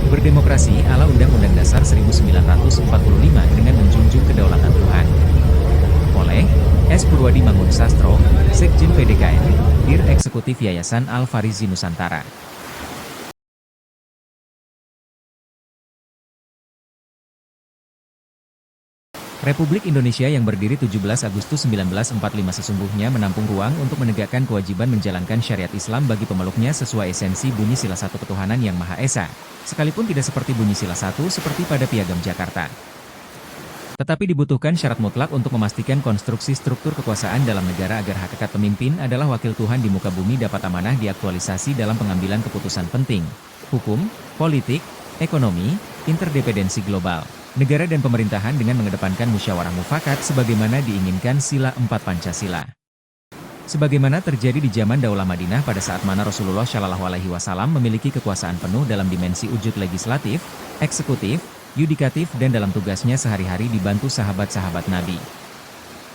Berdemokrasi ala Undang-Undang Dasar 1945 dengan menjunjung kedaulatan Tuhan. Oleh S. Purwadi Mangunsastro, Sekjen PDKN, Dir Eksekutif Yayasan Al-Farizi Nusantara. Republik Indonesia yang berdiri 17 Agustus 1945 sesungguhnya menampung ruang untuk menegakkan kewajiban menjalankan syariat Islam bagi pemeluknya sesuai esensi bunyi sila satu ketuhanan yang Maha Esa, sekalipun tidak seperti bunyi sila satu seperti pada Piagam Jakarta. Tetapi dibutuhkan syarat mutlak untuk memastikan konstruksi struktur kekuasaan dalam negara agar hakikat pemimpin adalah wakil Tuhan di muka bumi dapat amanah diaktualisasi dalam pengambilan keputusan penting, hukum, politik, ekonomi, interdependensi global, negara dan pemerintahan dengan mengedepankan musyawarah mufakat sebagaimana diinginkan sila 4 Pancasila. Sebagaimana terjadi di zaman Daulah Madinah pada saat mana Rasulullah Shallallahu Alaihi Wasallam memiliki kekuasaan penuh dalam dimensi wujud legislatif, eksekutif, yudikatif dan dalam tugasnya sehari-hari dibantu sahabat-sahabat Nabi.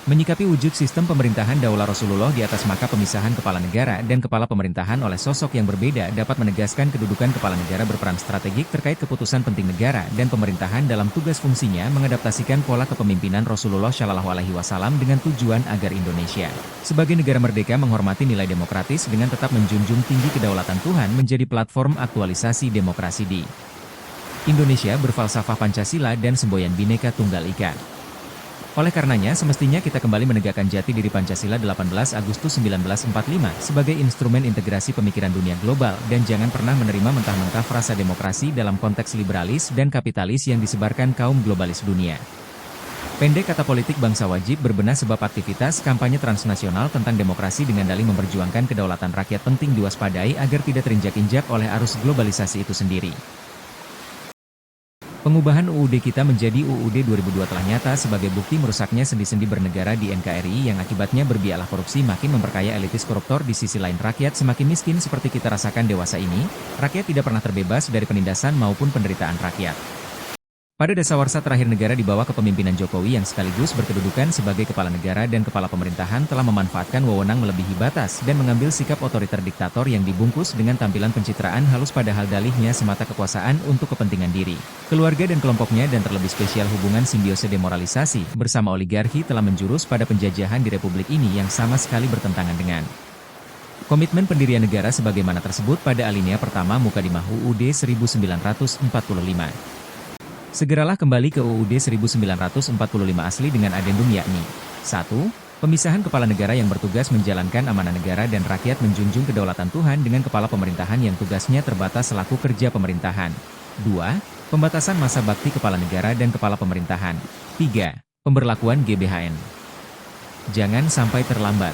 Menyikapi wujud sistem pemerintahan Daulah Rasulullah di atas maka pemisahan kepala negara dan kepala pemerintahan oleh sosok yang berbeda dapat menegaskan kedudukan kepala negara berperan strategik terkait keputusan penting negara dan pemerintahan dalam tugas fungsinya mengadaptasikan pola kepemimpinan Rasulullah Shallallahu Alaihi Wasallam dengan tujuan agar Indonesia sebagai negara merdeka menghormati nilai demokratis dengan tetap menjunjung tinggi kedaulatan Tuhan menjadi platform aktualisasi demokrasi di Indonesia berfalsafah Pancasila dan semboyan Bhinneka Tunggal Ika. Oleh karenanya semestinya kita kembali menegakkan jati diri Pancasila 18 Agustus 1945 sebagai instrumen integrasi pemikiran dunia global dan jangan pernah menerima mentah-mentah frasa demokrasi dalam konteks liberalis dan kapitalis yang disebarkan kaum globalis dunia. Pendek kata politik bangsa wajib berbenah sebab aktivitas kampanye transnasional tentang demokrasi dengan dalih memperjuangkan kedaulatan rakyat penting diwaspadai agar tidak terinjak-injak oleh arus globalisasi itu sendiri. Pengubahan UUD kita menjadi UUD 2002 telah nyata sebagai bukti merusaknya sendi-sendi bernegara di NKRI yang akibatnya berbiaklah korupsi makin memperkaya elitis koruptor di sisi lain rakyat semakin miskin seperti kita rasakan dewasa ini, rakyat tidak pernah terbebas dari penindasan maupun penderitaan rakyat. Pada dasawarsa terakhir negara di bawah kepemimpinan Jokowi yang sekaligus berkedudukan sebagai kepala negara dan kepala pemerintahan telah memanfaatkan wewenang melebihi batas dan mengambil sikap otoriter diktator yang dibungkus dengan tampilan pencitraan halus padahal dalihnya semata kekuasaan untuk kepentingan diri, keluarga dan kelompoknya dan terlebih spesial hubungan simbiose demoralisasi bersama oligarki telah menjurus pada penjajahan di republik ini yang sama sekali bertentangan dengan komitmen pendirian negara sebagaimana tersebut pada alinea pertama muka 5 UUD 1945. Segeralah kembali ke UUD 1945 asli dengan adendum yakni 1. Pemisahan kepala negara yang bertugas menjalankan amanah negara dan rakyat menjunjung kedaulatan Tuhan dengan kepala pemerintahan yang tugasnya terbatas selaku kerja pemerintahan. 2. Pembatasan masa bakti kepala negara dan kepala pemerintahan. 3. Pemberlakuan GBHN. Jangan sampai terlambat.